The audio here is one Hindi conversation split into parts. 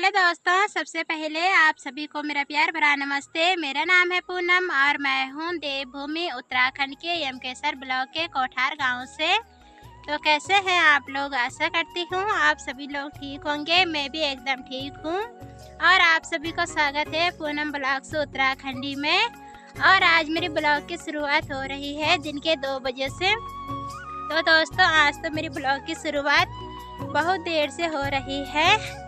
हेलो दोस्तों, सबसे पहले आप सभी को मेरा प्यार भरा नमस्ते। मेरा नाम है पूनम और मैं हूँ देवभूमि उत्तराखंड के यमकेसर ब्लॉक के कोठार गांव से। तो कैसे हैं आप लोग? आशा करती हूँ आप सभी लोग ठीक होंगे। मैं भी एकदम ठीक हूँ और आप सभी को स्वागत है पूनम ब्लॉग से उत्तराखंडी में। और आज मेरे ब्लॉग की शुरुआत हो रही है दिन के 2 बजे से। तो दोस्तों, आज तो मेरी ब्लॉग की शुरुआत बहुत देर से हो रही है।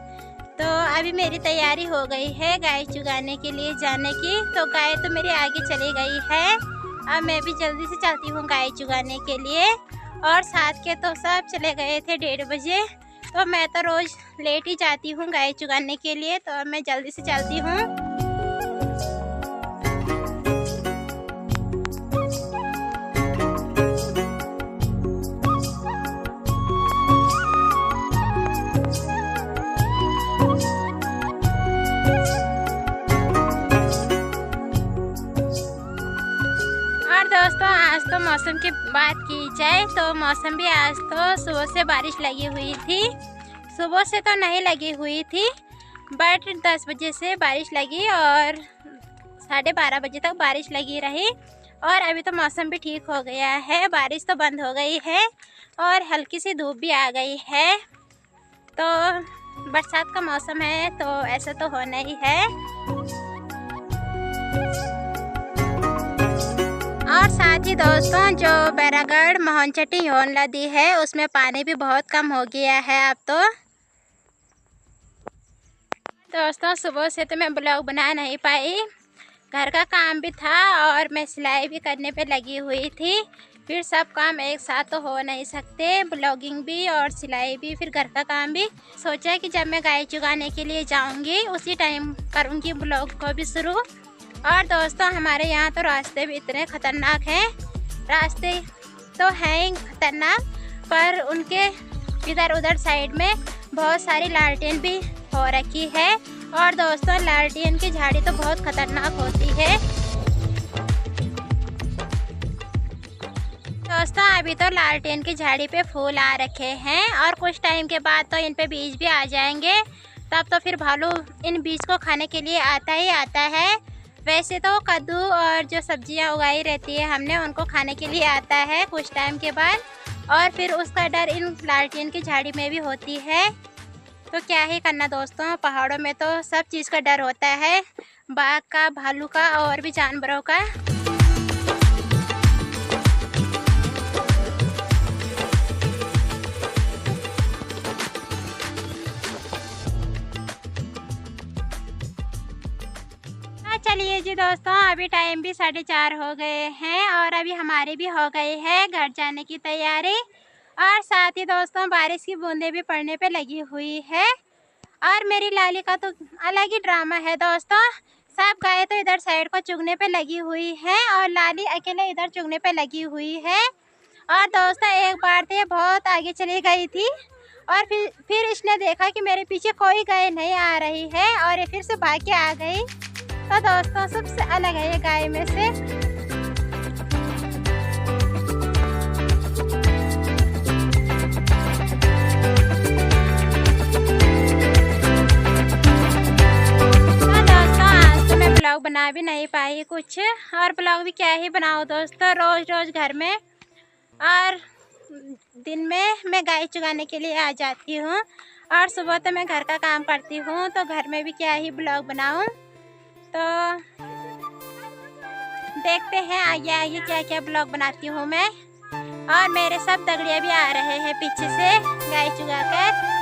तो अभी मेरी तैयारी हो गई है गाय चुगाने के लिए जाने की। तो गाय तो मेरी आगे चली गई है, अब मैं भी जल्दी से चलती हूँ गाय चुगाने के लिए। और साथ के तो सब चले गए थे 1:30 बजे। तो मैं तो रोज़ लेट ही जाती हूँ गाय चुगाने के लिए, तो अब मैं जल्दी से चलती हूँ। दोस्तों, आज तो मौसम की बात की जाए तो मौसम भी आज तो सुबह से बारिश लगी हुई थी। सुबह से तो नहीं लगी हुई थी, बट 10 बजे से बारिश लगी और 12:30 बजे तक बारिश लगी रही। और अभी तो मौसम भी ठीक हो गया है, बारिश तो बंद हो गई है और हल्की सी धूप भी आ गई है। तो बरसात का मौसम है तो ऐसा तो होना ही है। और साथ ही दोस्तों, जो बैरागढ़ मोहनचट्टी यौन नदी है उसमें पानी भी बहुत कम हो गया है अब तो। दोस्तों, सुबह से तो मैं ब्लॉग बना नहीं पाई, घर का काम भी था और मैं सिलाई भी करने पे लगी हुई थी। फिर सब काम एक साथ तो हो नहीं सकते, ब्लॉगिंग भी और सिलाई भी, फिर घर का काम भी। सोचा कि जब मैं गाय चुगाने के लिए जाऊंगी उसी टाइम करूंगी ब्लॉग को भी शुरू। और दोस्तों, हमारे यहाँ तो रास्ते भी इतने ख़तरनाक हैं। रास्ते तो हैं ही खतरनाक, पर उनके इधर उधर साइड में बहुत सारी लालटेन भी हो रखी है। और दोस्तों, लालटेन की झाड़ी तो बहुत ख़तरनाक होती है। दोस्तों, अभी तो लालटेन की झाड़ी पे फूल आ रखे हैं और कुछ टाइम के बाद तो इन पे बीज भी आ जाएंगे। तब तो फिर भालू इन बीज को खाने के लिए आता ही आता है। वैसे तो कद्दू और जो सब्जियां उगाई रहती है हमने, उनको खाने के लिए आता है कुछ टाइम के बाद। और फिर उसका डर इन लालटेन की झाड़ी में भी होती है। तो क्या ही करना दोस्तों, पहाड़ों में तो सब चीज़ का डर होता है, बाघ का, भालू का और भी जानवरों का। चलिए जी दोस्तों, अभी टाइम भी 4:30 हो गए हैं और अभी हमारी भी हो गई है घर जाने की तैयारी। और साथ ही दोस्तों, बारिश की बूंदें भी पड़ने पे लगी हुई है। और मेरी लाली का तो अलग ही ड्रामा है दोस्तों। सब गाय तो इधर साइड को चुगने पे लगी हुई है और लाली अकेले इधर चुगने पे लगी हुई है। और दोस्तों, एक बार तो ये बहुत आगे चली गई थी और फिर इसने देखा कि मेरे पीछे कोई गाय नहीं आ रही है और ये फिर से भाग के आ गई। तो दोस्तों, सबसे अलग है ये गाय में से। तो दोस्तों, आज तो मैं ब्लॉग बना भी नहीं पाई कुछ, और ब्लॉग भी क्या ही बनाओ दोस्तों, रोज रोज घर में और दिन में मैं गाय चुगाने के लिए आ जाती हूँ और सुबह तो मैं घर का काम करती हूँ। तो घर में भी क्या ही ब्लॉग बनाऊँ। तो देखते हैं आगे आगे क्या क्या ब्लॉग बनाती हूँ मैं। और मेरे सब दगड़िया भी आ रहे हैं पीछे से गाय चुगा कर।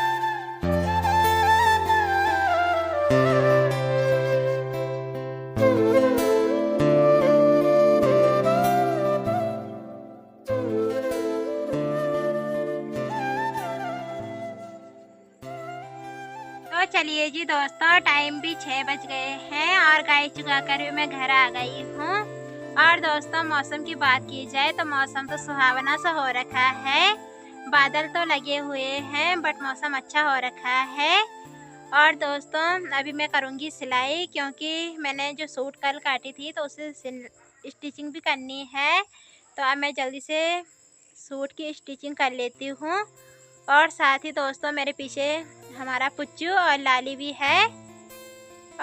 तो चलिए जी दोस्तों, टाइम भी 6 बज गए हैं और गाय चुगा कर मैं घर आ गई हूँ। और दोस्तों, मौसम की बात की जाए तो मौसम तो सुहावना सा हो रखा है। बादल तो लगे हुए हैं बट मौसम अच्छा हो रखा है। और दोस्तों, अभी मैं करूँगी सिलाई, क्योंकि मैंने जो सूट कल काटी थी तो उसे स्टिचिंग भी करनी है। तो अब मैं जल्दी से सूट की स्टिचिंग कर लेती हूँ। और साथ ही दोस्तों, मेरे पीछे हमारा पुच्चू और लाली भी है।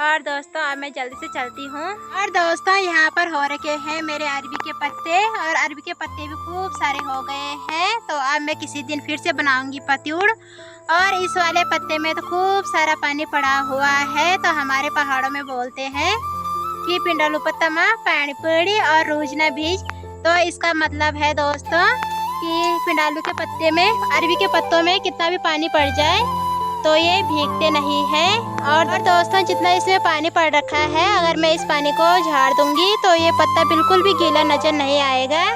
और दोस्तों अब मैं जल्दी से चलती हूँ। और दोस्तों यहाँ पर हो रखे हैं मेरे अरबी के पत्ते, और अरबी के पत्ते भी खूब सारे हो गए हैं। तो अब मैं किसी दिन फिर से बनाऊंगी पत्यूड़। और इस वाले पत्ते में तो खूब सारा पानी पड़ा हुआ है। तो हमारे पहाड़ों में बोलते हैं कि पिंडालू पत्तमा पानी पड़ी और रोज न भीज। तो इसका मतलब है दोस्तों कि पिंडालू के पत्ते में, अरबी के पत्तों में कितना भी पानी पड़ जाए तो ये भीगते नहीं है। और दोस्तों जितना इसमें पानी पड़ रखा है, अगर मैं इस पानी को झाड़ दूंगी तो ये पत्ता बिल्कुल भी गीला नजर नहीं आएगा।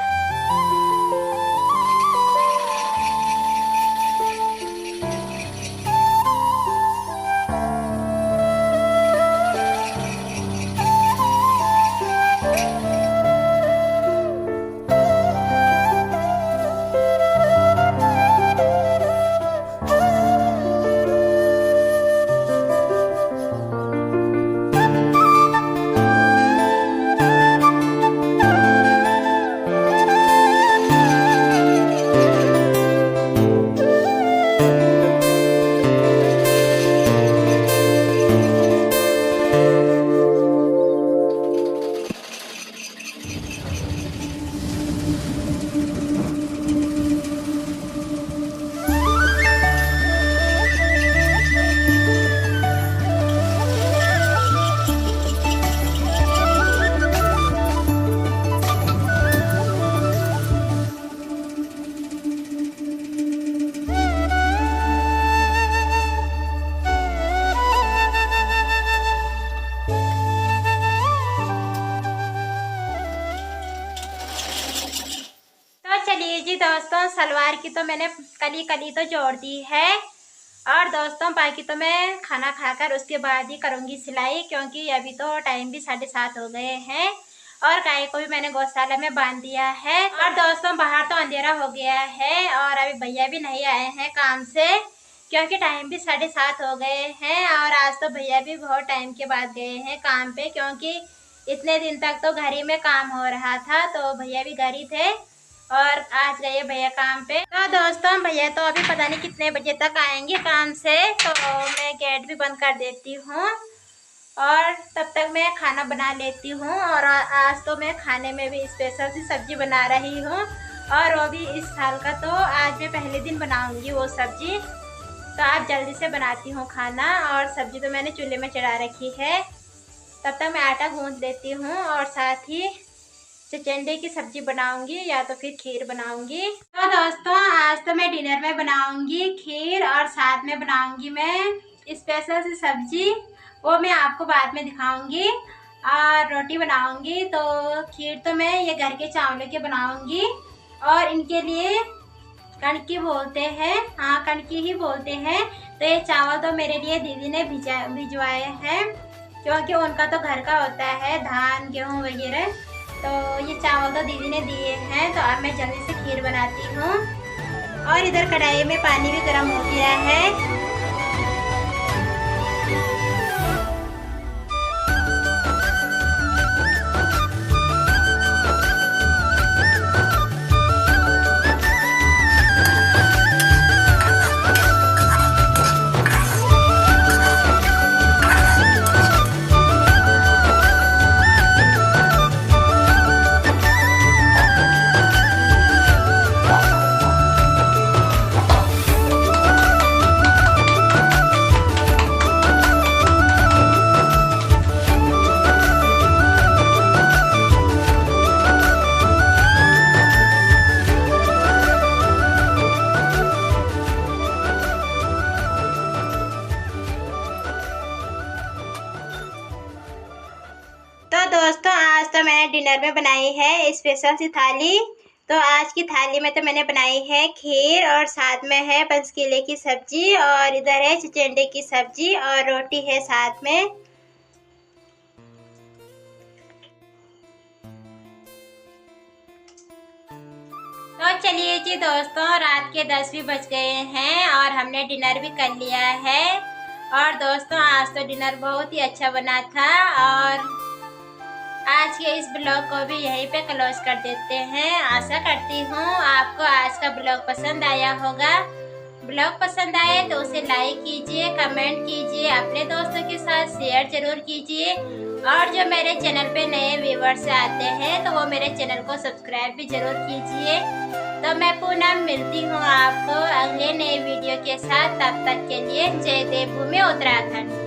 चलिए जी दोस्तों, सलवार की तो मैंने कली कली तो जोड़ दी है। और दोस्तों बाकी तो मैं खाना खाकर उसके बाद ही करूँगी सिलाई, क्योंकि अभी तो टाइम भी 7:30 हो गए हैं। और गाय को भी मैंने गौशाला में बांध दिया है। और दोस्तों बाहर तो अंधेरा हो गया है और अभी भैया भी नहीं आए हैं काम से, क्योंकि टाइम भी 7:30 हो गए हैं। और आज तो भैया भी बहुत टाइम के बाद गए हैं काम पे, क्योंकि इतने दिन तक तो घर ही में काम हो रहा था। तो भैया भी घर ही थे और आज गए भैया काम पे। तो दोस्तों भैया तो अभी पता नहीं कितने बजे तक आएंगे काम से, तो मैं गेट भी बंद कर देती हूँ और तब तक मैं खाना बना लेती हूँ। और आज तो मैं खाने में भी स्पेशल सी सब्जी बना रही हूँ, और वो भी इस साल का। तो आज मैं पहले दिन बनाऊँगी वो सब्जी। तो आज जल्दी से बनाती हूँ खाना, और सब्जी तो मैंने चूल्हे में चढ़ा रखी है। तब तक मैं आटा गूँथ लेती हूँ और साथ ही चिचिंडे की सब्जी बनाऊंगी या तो फिर खीर बनाऊंगी। तो दोस्तों आज तो मैं डिनर में बनाऊंगी खीर, और साथ में बनाऊंगी मैं स्पेशल सी सब्जी, वो मैं आपको बाद में दिखाऊंगी। और रोटी बनाऊंगी। तो खीर तो मैं ये घर के चावलों के बनाऊंगी, और इनके लिए कणकी बोलते हैं, हाँ कणकी ही बोलते हैं। तो ये चावल तो मेरे लिए दीदी ने भिजवाए हैं, क्योंकि उनका तो घर का होता है धान गेहूँ वगैरह। तो ये चावल तो दीदी ने दिए हैं। तो अब मैं जल्दी से खीर बनाती हूँ। और इधर कढ़ाई में पानी भी गर्म हो गया है। दोस्तों आज तो मैंने डिनर में बनाई है स्पेशल सी थाली। तो आज की थाली में तो मैंने बनाई है खीर, और साथ में है पंचकेले की सब्जी, और इधर है चिचिंडे की सब्जी, और रोटी है साथ में। तो चलिए जी दोस्तों, रात के 10 भी बज गए हैं और हमने डिनर भी कर लिया है। और दोस्तों आज तो डिनर बहुत ही अच्छा बना था। और आज के इस ब्लॉग को भी यहीं पे क्लोज कर देते हैं। आशा करती हूँ आपको आज का ब्लॉग पसंद आया होगा। ब्लॉग पसंद आए तो उसे लाइक कीजिए, कमेंट कीजिए, अपने दोस्तों के साथ शेयर जरूर कीजिए और जो मेरे चैनल पे नए व्यूवर्स आते हैं तो वो मेरे चैनल को सब्सक्राइब भी जरूर कीजिए। तो मैं पूनम मिलती हूँ आपको अगले नए वीडियो के साथ। तब तक के लिए जय देवभूमि उत्तराखंड।